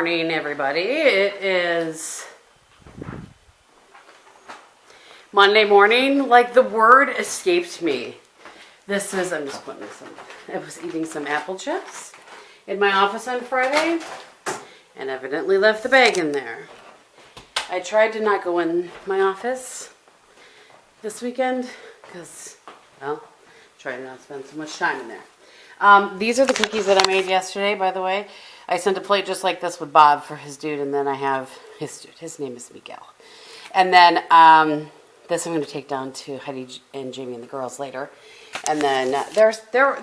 morning, everybody. It is Monday morning. Like, the word escaped me. I'm just putting I was eating some apple chips in my office on Friday and evidently left the bag in there. I tried to not go in my office this weekend because, well, try to not spend so much time in there. These are the cookies that I made yesterday, by the way. I sent a plate just like this with Bob for his dude, and then I have his dude. His name is Miguel. And then this I'm going to take down to Heidi and Jamie and the girls later. And then there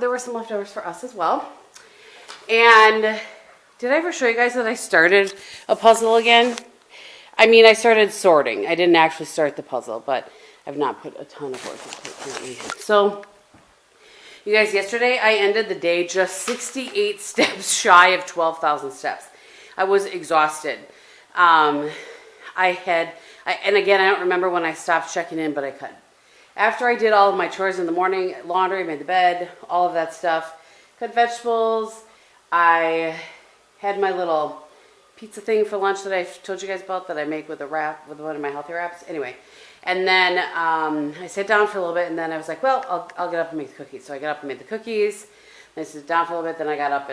were some leftovers for us as well. And did I ever show you guys that I started a puzzle again? I mean, I started sorting. I didn't actually start the puzzle, but I've not put a ton of work into it currently. So, you guys, yesterday I ended the day just 68 steps shy of 12,000 steps. I was exhausted. And again, I don't remember when I stopped checking in, but I could. After I did all of my chores in the morning, laundry, made the bed, all of that stuff, cut vegetables, I had my little pizza thing for lunch that I told you guys about that I make with a wrap, with one of my healthy wraps. Anyway, and then I sat down for a little bit, and then I was like, well, I'll get up and make the cookies. So I got up and made the cookies. Then I sat down for a little bit. Then I got up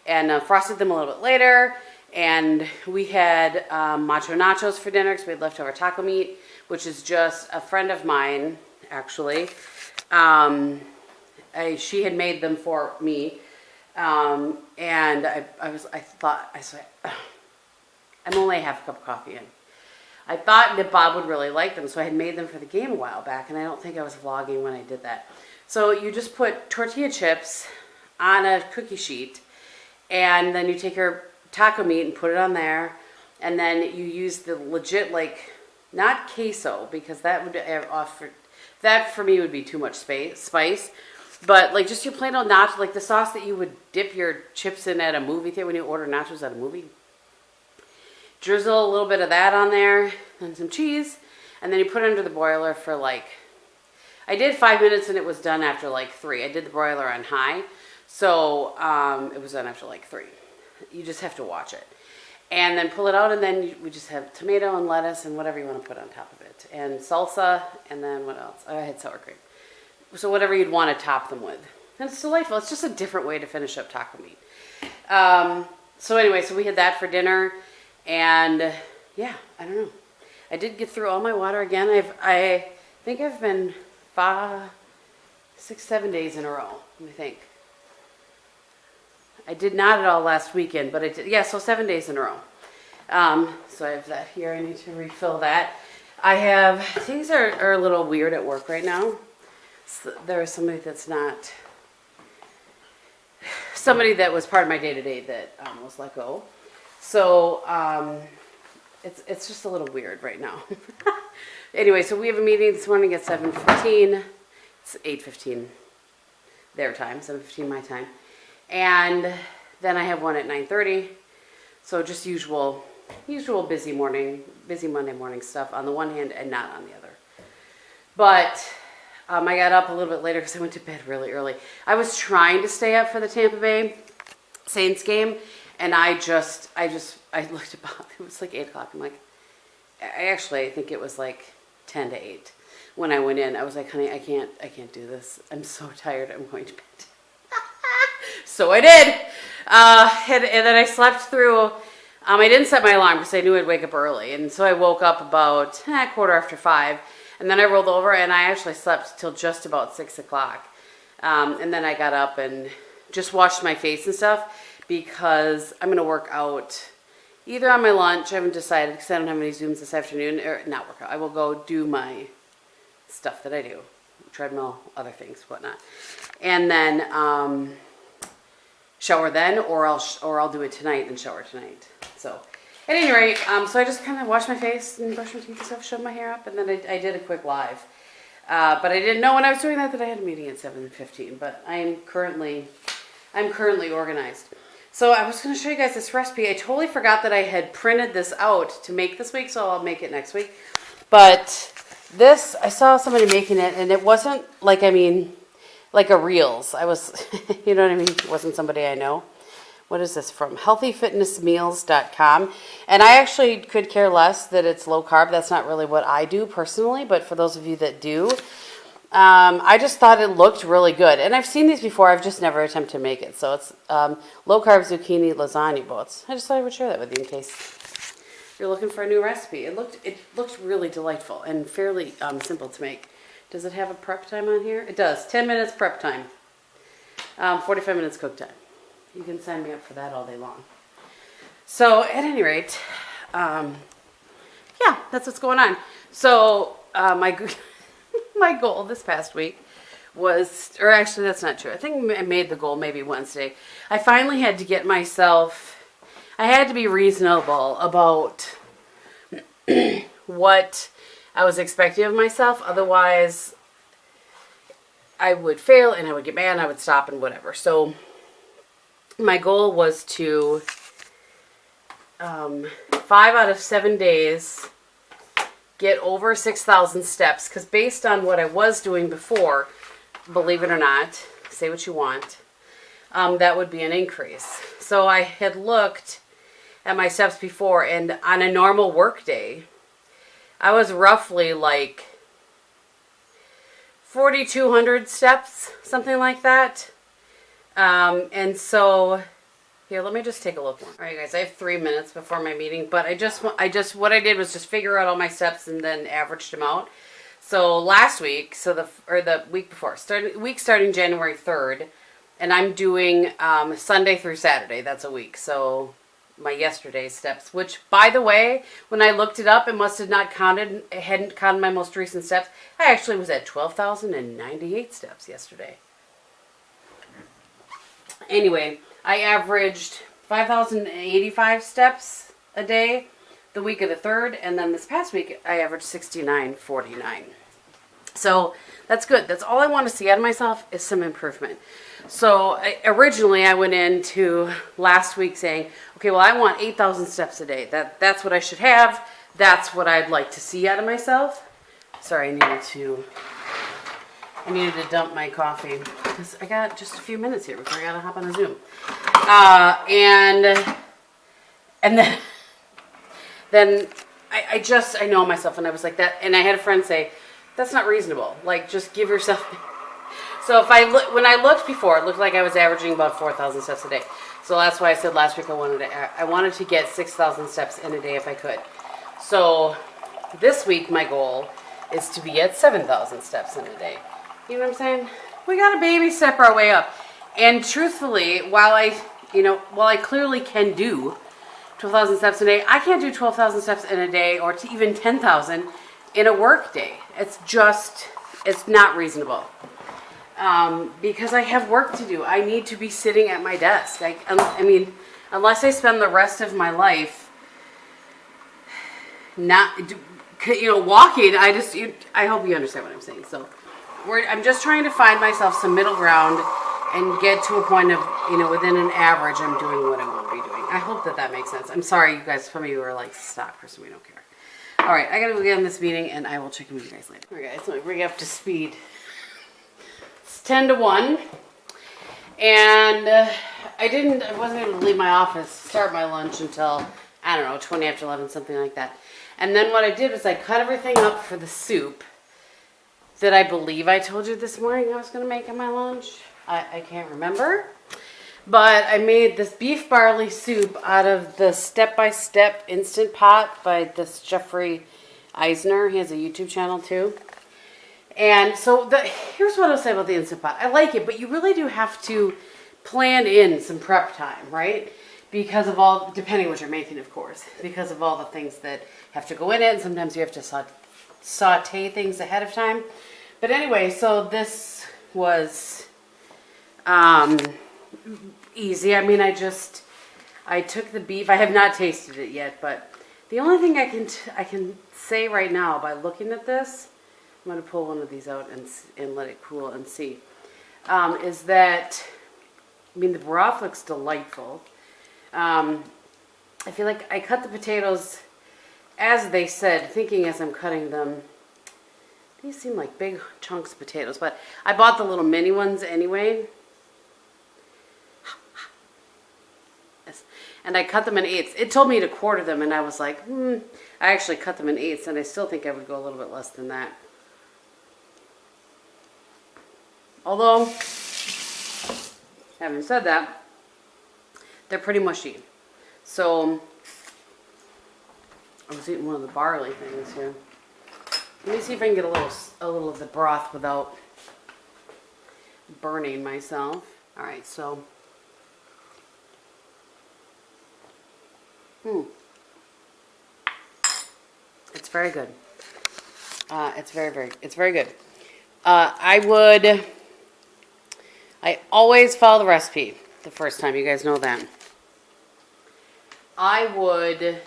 and frosted them a little bit later. And we had macho nachos for dinner because we had leftover taco meat, which is just a friend of mine, actually. She had made them for me. And I said, I'm only half a cup of coffee in. I thought that Bob would really like them, so I had made them for the game a while back, and I don't think I was vlogging when I did that. So you just put tortilla chips on a cookie sheet, and then you take your taco meat and put it on there, and then you use the legit, like, not queso, because that would offer, that for me would be too much spice, but like just your plain old nacho, like the sauce that you would dip your chips in at a movie theater when you order nachos at a movie. Drizzle a little bit of that on there, and some cheese, and then you put it under the broiler for like, I did 5 minutes and it was done after like 3. I did the broiler on high, so it was done after like 3. You just have to watch it. And then pull it out, and then we just have tomato and lettuce and whatever you want to put on top of it. And salsa, and then what else? Oh, I had sour cream. So whatever you'd want to top them with. And it's delightful. It's just a different way to finish up taco meat. So anyway, so we had that for dinner. And yeah, I don't know. I did get through all my water again. I think I've been 6, 7 days in a row, let me think. I did not at all last weekend, but I did, yeah, so 7 days in a row. So I have that here. I need to refill that. Things are a little weird at work right now. So there is somebody that was part of my day-to-day that was let go. So it's just a little weird right now. Anyway, so we have a meeting this morning at 7:15. It's 8:15 their time, 7:15 my time. And then I have one at 9:30. So just usual busy Monday morning stuff on the one hand and not on the other. But I got up a little bit later because I went to bed really early. I was trying to stay up for the Tampa Bay Saints game, and I looked at Bob. It was like 8 o'clock. I'm like, I think it was like 10 to 8 when I went in. I was like, honey, I can't do this. I'm so tired. I'm going to bed. So I did. And then I slept through. I didn't set my alarm because I knew I'd wake up early. And so I woke up about 5:15. And then I rolled over and I actually slept till just about 6 o'clock. And then I got up and just washed my face and stuff because I'm going to work out either on my lunch. I haven't decided because I don't have any Zooms this afternoon. Or not work out. I will go do my stuff that I do. Treadmill, other things, whatnot. And then shower then, or I'll do it tonight and shower tonight. So at any rate, so I just kind of washed my face and brushed my teeth and stuff, shoved my hair up, and then I did a quick live. But I didn't know when I was doing that I had a meeting at 7:15. But I'm currently organized. So I was going to show you guys this recipe. I totally forgot that I had printed this out to make this week, so I'll make it next week. But this, I saw somebody making it, and it wasn't like a Reels. I was, you know what I mean? It wasn't somebody I know. what is this from? healthyfitnessmeals.com. And I actually could care less that it's low carb. That's not really what I do personally, but for those of you that do, I just thought it looked really good. And I've seen these before. I've just never attempted to make it. So it's low carb zucchini lasagna boats. I just thought I would share that with you in case you're looking for a new recipe. It looked really delightful and fairly simple to make. Does it have a prep time on here? It does. 10 minutes prep time. 45 minutes cook time. You can sign me up for that all day long. So at any rate, yeah, that's what's going on. So my goal this past week was, or actually that's not true. I think I made the goal maybe Wednesday. I finally had to get myself, I had to be reasonable about what I was expecting of myself. Otherwise, I would fail and I would get mad and I would stop and whatever. So my goal was to 5 out of 7 days get over 6,000 steps, because based on what I was doing before, believe it or not, say what you want, that would be an increase. So I had looked at my steps before, and on a normal work day, I was roughly like 4,200 steps, something like that. And so here, let me just take a look more. All right, guys, I have 3 minutes before my meeting, but what I did was just figure out all my steps and then averaged them out. So last week, the week before, starting January 3rd, and I'm doing Sunday through Saturday. That's a week. So my yesterday's steps, which, by the way, when I looked it up, it must have not counted. It hadn't counted my most recent steps. I actually was at 12,098 steps yesterday. Anyway, I averaged 5,085 steps a day the week of the 3rd, and then this past week I averaged 6,949. So that's good. That's all I want to see out of myself is some improvement. So originally I went into last week saying, okay, well, I want 8,000 steps a day. That's what I should have. That's what I'd like to see out of myself. Sorry, I needed to dump my coffee because I got just a few minutes here before I got to hop on a Zoom. And then I know myself, and I was like that. And I had a friend say, that's not reasonable. Like, just give yourself. So when I looked before, it looked like I was averaging about 4,000 steps a day. So that's why I said last week I wanted to get 6,000 steps in a day if I could. So this week my goal is to be at 7,000 steps in a day. You know what I'm saying? We got to baby step our way up. And truthfully, while I clearly can do 12,000 steps a day, I can't do 12,000 steps in a day or to even 10,000 in a work day. It's not reasonable. Because I have work to do. I need to be sitting at my desk. I mean, unless I spend the rest of my life walking, I hope you understand what I'm saying. So I'm just trying to find myself some middle ground and get to a point of, within an average, I'm doing what I want to be doing. I hope that makes sense. I'm sorry, you guys, some of you are like, stop, Kristin, we don't care. All right, I got to get on this meeting, and I will check in with you guys later. All right, guys, let me bring you up to speed. It's 10 to 1, and I wasn't able to leave my office, start my lunch until, 20 after 11, something like that. And then what I did was I cut everything up for the soup that I believe I told you this morning I was going to make on my lunch. I can't remember. But I made this beef barley soup out of the Step-by-Step Instant Pot by this Jeffrey Eisner. He has a YouTube channel too. And so here's what I'll say about the Instant Pot. I like it, but you really do have to plan in some prep time, right? Because of all, depending what you're making, of course, because of all the things that have to go in it, and sometimes you have to saute things ahead of time. But anyway, so this was easy. I mean, I took the beef. I have not tasted it yet, but the only thing I can say right now by looking at this, I'm going to pull one of these out and let it cool and see, is that, the broth looks delightful. I feel like I cut the potatoes as they said, thinking as I'm cutting them, these seem like big chunks of potatoes, but I bought the little mini ones anyway. and I cut them in eighths. It told me to quarter them, and I was like, I actually cut them in eighths, and I still think I would go a little bit less than that. Although, having said that, they're pretty mushy. So, I was eating one of the barley things here. Let me see if I can get a little of the broth without burning myself. All right, so. It's very good. It's very good. I always follow the recipe the first time. You guys know that. I would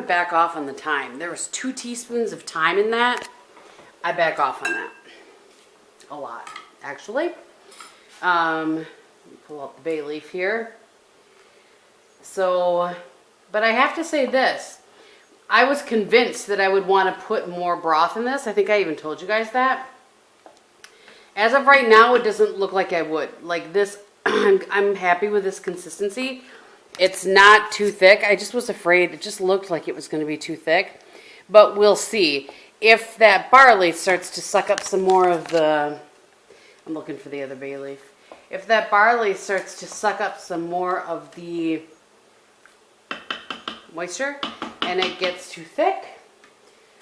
back off on the thyme. There was 2 teaspoons of thyme in that. I back off on that. A lot, actually. Let me pull up the bay leaf here. So, but I have to say this. I was convinced that I would want to put more broth in this. I think I even told you guys that. As of right now, it doesn't look like I would. Like this, I'm happy with this consistency. It's not too thick. I just was afraid. It just looked like it was going to be too thick. But we'll see. If that barley starts to suck up some more of the... I'm looking for the other bay leaf. If that barley starts to suck up some more of the moisture and it gets too thick,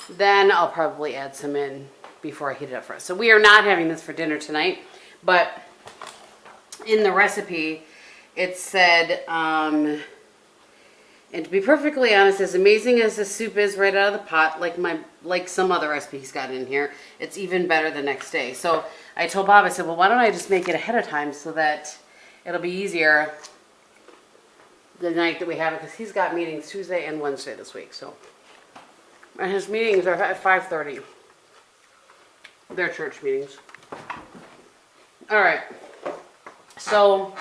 then I'll probably add some in before I heat it up for us. So we are not having this for dinner tonight, but in the recipe it said, and to be perfectly honest, as amazing as the soup is right out of the pot, like some other recipe he's got in here, it's even better the next day. So I told Bob, I said, well, why don't I just make it ahead of time so that it'll be easier the night that we have it, because he's got meetings Tuesday and Wednesday this week. So, and his meetings are at 5:30. They're church meetings. All right. So,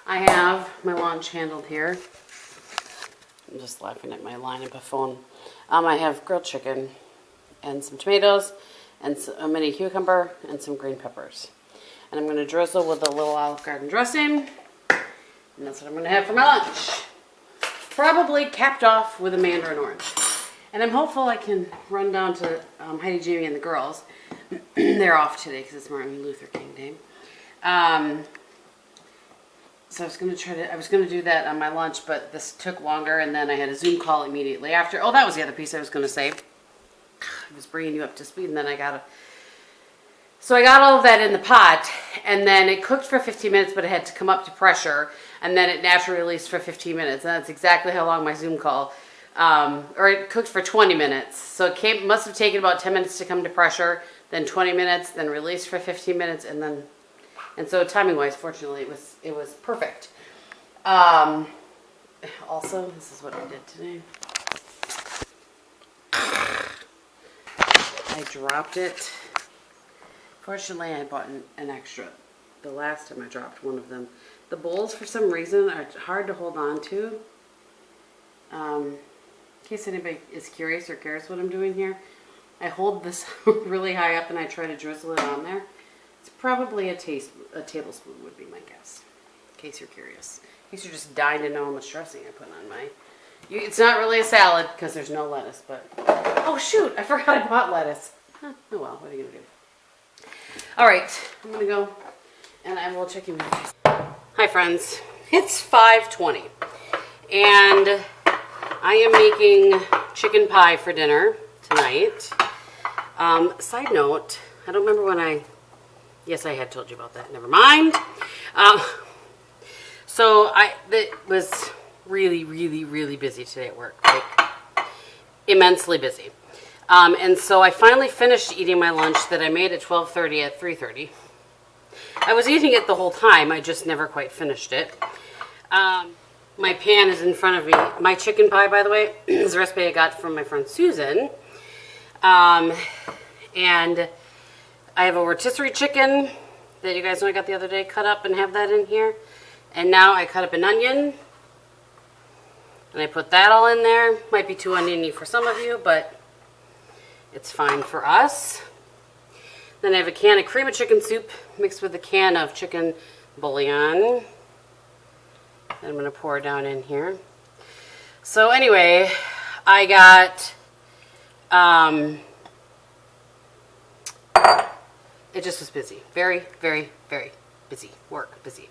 I have my lunch handled here. I'm just laughing at my line of a phone. I have grilled chicken and some tomatoes and a mini cucumber and some green peppers. And I'm going to drizzle with a little Olive Garden dressing. And that's what I'm going to have for my lunch. Probably capped off with a mandarin orange. And I'm hopeful I can run down to Heidi, Jamie, and the girls. They're off today because it's Martin Luther King Day. So I was going to do that on my lunch, but this took longer, and then I had a Zoom call immediately after. Oh, that was the other piece I was going to say. I was bringing you up to speed, and then I got all of that in the pot, and then it cooked for 15 minutes, but it had to come up to pressure, and then it naturally released for 15 minutes, and that's exactly how long my Zoom call, or it cooked for 20 minutes. So it must have taken about 10 minutes to come to pressure, then 20 minutes, then released for 15 minutes, and so timing-wise, fortunately, it was perfect. Also, this is what I did today. I dropped it. Fortunately, I bought an extra. The last time I dropped one of them. The bowls, for some reason, are hard to hold on to. In case anybody is curious or cares what I'm doing here, I hold this really high up and I try to drizzle it on there. It's probably a tablespoon would be my guess, in case you're curious. In case you're just dying to know how much dressing I put on my... It's not really a salad because there's no lettuce, but... Oh, shoot! I forgot I bought lettuce. Huh, oh, well, what are you going to do? All right, I'm going to go, and I will check in with you. Hi, friends. It's 5:20, and I am making chicken pie for dinner tonight. Side note, I don't remember when yes, I had told you about that. Never mind. So it was really, really, really busy today at work. Like, immensely busy. And so I finally finished eating my lunch that I made at 12:30 at 3:30. I was eating it the whole time. I just never quite finished it. My pan is in front of me. My chicken pie, by the way, is a recipe I got from my friend Susan. And I have a rotisserie chicken that you guys know I got the other day, cut up and have that in here. And now I cut up an onion. And I put that all in there. Might be too oniony for some of you, but it's fine for us. Then I have a can of cream of chicken soup mixed with a can of chicken bouillon. And I'm going to pour down in here. So anyway, I got, it just was busy. Very, very, very busy. Work, busy.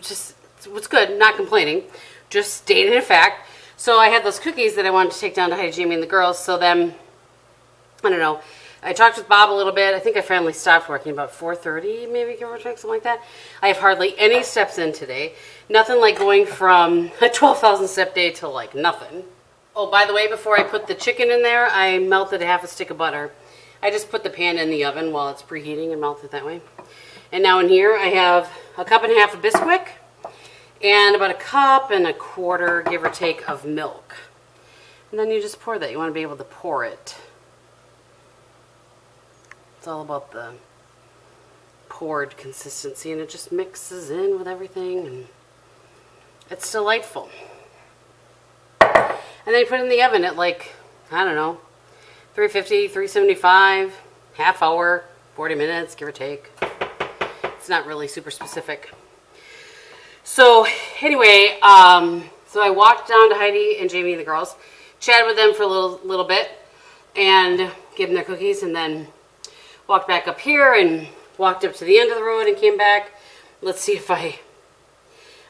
Just, what's good, not complaining. Just stating a fact. So I had those cookies that I wanted to take down to Heidi, Jamie, and the girls. So then, I don't know. I talked with Bob a little bit. I think I finally stopped working about 4:30, maybe, give or take, something like that. I have hardly any steps in today. Nothing like going from a 12,000 step day to like nothing. Oh, by the way, before I put the chicken in there, I melted a half a stick of butter. I just put the pan in the oven while it's preheating and melt it that way. And now in here, I have a cup and a half of Bisquick and about a cup and a quarter, give or take, of milk. And then you just pour that. You want to be able to pour it. It's all about the poured consistency, and it just mixes in with everything, and it's delightful. And then you put it in the oven at like, I don't know, 350, 375, half hour, 40 minutes, give or take. It's not really super specific. So anyway, so I walked down to Heidi and Jamie and the girls, chatted with them for a little bit, and gave them their cookies, and then walked back up here and walked up to the end of the road and came back. Let's see if I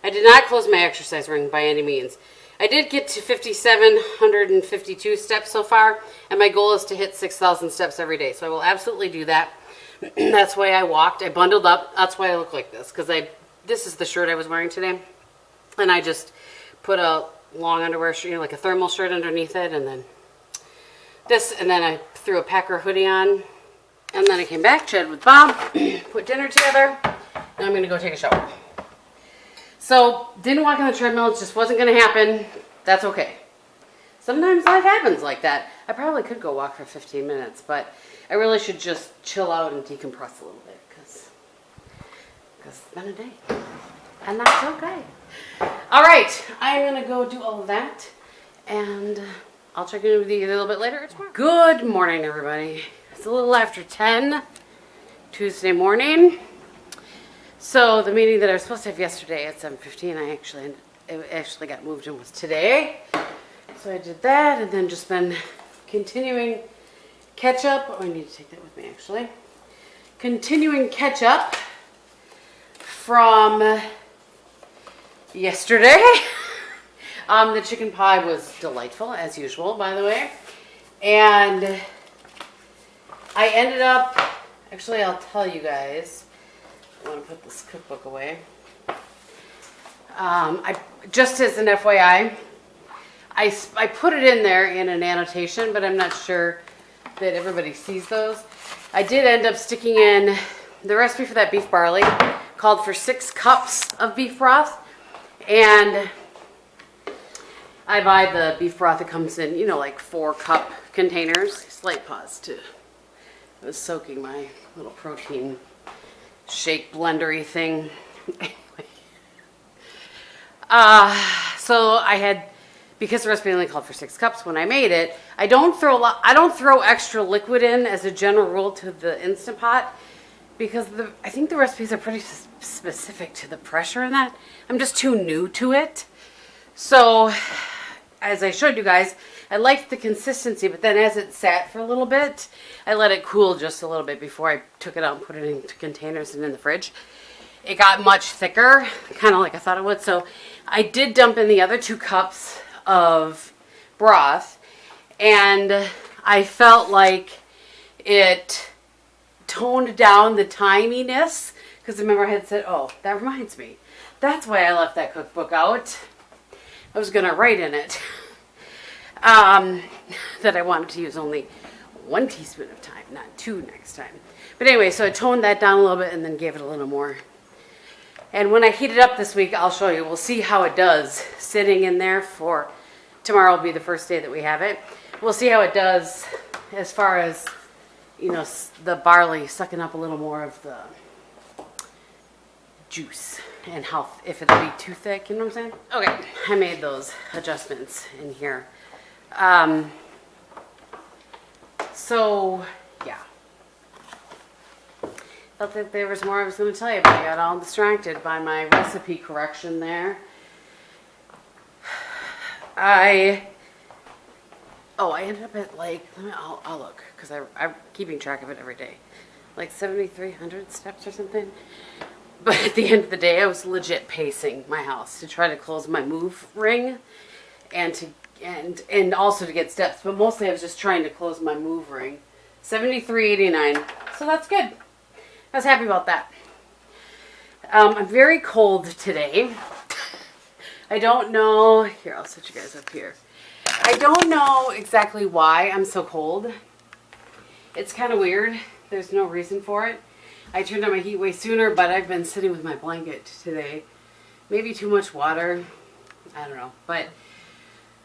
did not close my exercise ring by any means. I did get to 5,752 steps so far, and my goal is to hit 6,000 steps every day. So I will absolutely do that. That's why I walked. I bundled up. That's why I look like this, because this is the shirt I was wearing today, and I just put a long underwear shirt, like a thermal shirt underneath it, and then this, and then I threw a Packer hoodie on. And then I came back, chatted with Bob, put dinner together, and I'm going to go take a shower. So, didn't walk on the treadmill. It just wasn't going to happen. That's okay. Sometimes life happens like that. I probably could go walk for 15 minutes, but I really should just chill out and decompress a little bit, because it's been a day. And that's okay. All right, I'm going to go do all of that, and I'll check in with you a little bit later tomorrow. Good morning, everybody. It's a little after 10, Tuesday morning. So the meeting that I was supposed to have yesterday at 7:15, it actually got moved and was today. So I did that, and then just been continuing catch up. Oh, I need to take that with me, actually. Continuing catch up from yesterday. The chicken pie was delightful, as usual, by the way. And I ended up, actually I'll tell you guys, I want to put this cookbook away. Just as an FYI, I put it in there in an annotation, but I'm not sure that everybody sees those. I did end up sticking in the recipe for that beef barley, called for 6 cups of beef broth, and I buy the beef broth that comes in, like 4-cup containers. Slight pause too. I was soaking my little protein shake blendery thing. So I had, because the recipe only called for 6 cups when I made it, I don't throw extra liquid in as a general rule to the Instant Pot, because I think the recipes are pretty specific to the pressure in that. I'm just too new to it. So as I showed you guys, I liked the consistency, but then as it sat for a little bit, I let it cool just a little bit before I took it out and put it into containers and in the fridge. It got much thicker, kind of like I thought it would. So I did dump in the other 2 cups of broth, and I felt like it toned down the timiness, because remember I had said, oh, that reminds me. That's why I left that cookbook out. I was going to write in it that I wanted to use only 1 teaspoon of thyme, not 2 next time. But anyway, so I toned that down a little bit and then gave it a little more. And when I heat it up this week, I'll show you. We'll see how it does sitting in there for tomorrow will be the first day that we have it. We'll see how it does as far as, the barley sucking up a little more of the juice, and how, if it'll be too thick, you know what I'm saying? Okay, I made those adjustments in here. So, yeah. thought that there was more I was going to tell you, but I got all distracted by my recipe correction there. I ended up at like, I'll look, because I'm keeping track of it every day. Like 7,300 steps or something. But at the end of the day, I was legit pacing my house to try to close my move ring and also to get steps. But mostly I was just trying to close my move ring. 73.89. So that's good. I was happy about that. I'm very cold today. I don't know. Here, I'll set you guys up here. I don't know exactly why I'm so cold. It's kind of weird. There's no reason for it. I turned on my heat way sooner, but I've been sitting with my blanket today. Maybe too much water. I don't know. But,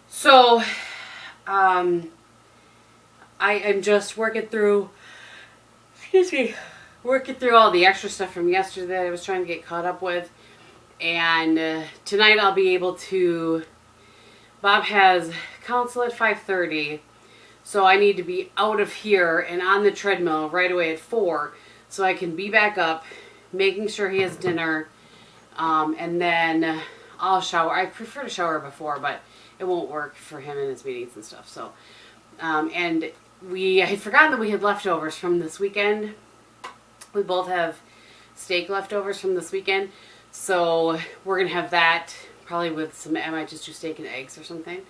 so, I am just working through, working through all the extra stuff from yesterday that I was trying to get caught up with. And tonight I'll be able to, Bob has counsel at 5:30, so I need to be out of here and on the treadmill right away at 4, so I can be back up, making sure he has dinner, and then I'll shower. I prefer to shower before, but it won't work for him in his meetings and stuff. So, and I had forgotten that we had leftovers from this weekend. We both have steak leftovers from this weekend. So we're going to have that probably with some, I might just do steak and eggs or something.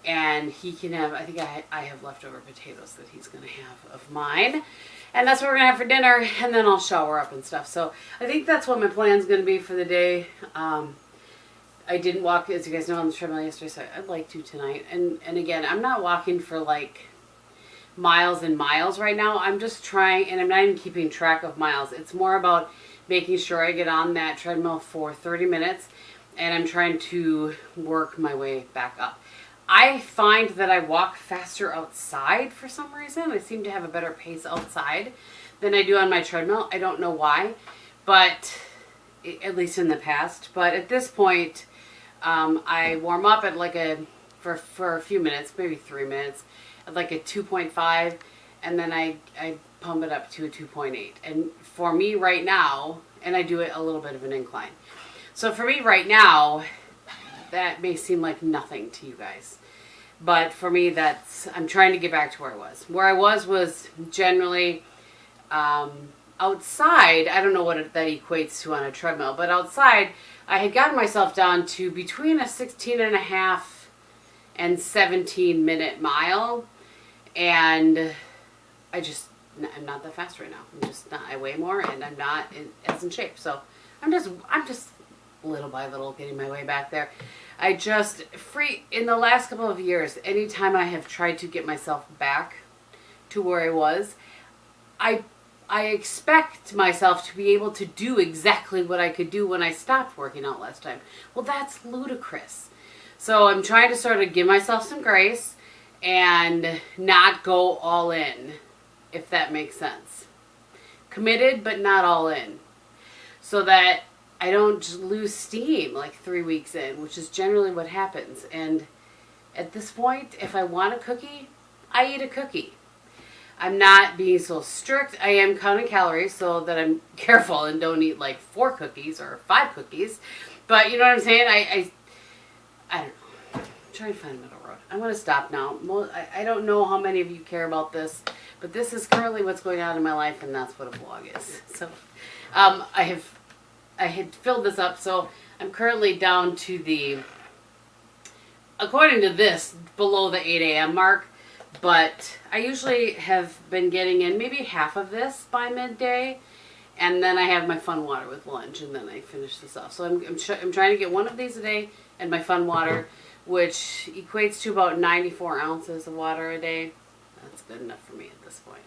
And he can have, I think I have leftover potatoes that he's going to have of mine. And that's what we're going to have for dinner. And then I'll shower up and stuff. So I think that's what my plan's going to be for the day. I didn't walk, as you guys know, on the treadmill yesterday, so I'd like to tonight. And again, I'm not walking for like miles and miles right now. I'm just trying, and I'm not even keeping track of miles. It's more about making sure I get on that treadmill for 30 minutes, and I'm trying to work my way back up. I find that I walk faster outside for some reason. I seem to have a better pace outside than I do on my treadmill. I don't know why, but at least in the past. But at this point, I warm up at like for a few minutes, maybe 3 minutes, at like a 2.5, and then I pump it up to a 2.8. And for me right now, and I do it a little bit of an incline. So for me right now, that may seem like nothing to you guys. But for me, I'm trying to get back to where I was. Where I was generally outside. I don't know what that equates to on a treadmill, but outside, I had gotten myself down to between a 16.5 and 17-minute mile. And I'm not that fast right now. I'm just not. I weigh more, and I'm not as in shape. So I'm just little by little getting my way back there. In the last couple of years, anytime I have tried to get myself back to where I was, I expect myself to be able to do exactly what I could do when I stopped working out last time. Well, that's ludicrous. So I'm trying to sort of give myself some grace and not go all in, if that makes sense. Committed, but not all in. So that I don't lose steam like 3 weeks in, which is generally what happens. And at this point, if I want a cookie, I eat a cookie. I'm not being so strict. I am counting calories so that I'm careful and don't eat like 4 cookies or 5 cookies. But you know what I'm saying? I don't know. I'm trying to find a middle road. I'm going to stop now. I don't know how many of you care about this, but this is currently what's going on in my life, and that's what a vlog is. So I had filled this up, so I'm currently down to the, according to this, below the 8 a.m. mark, but I usually have been getting in maybe half of this by midday, and then I have my fun water with lunch, and then I finish this off. So I'm trying to get one of these a day, and my fun water, which equates to about 94 ounces of water a day. That's good enough for me at this point.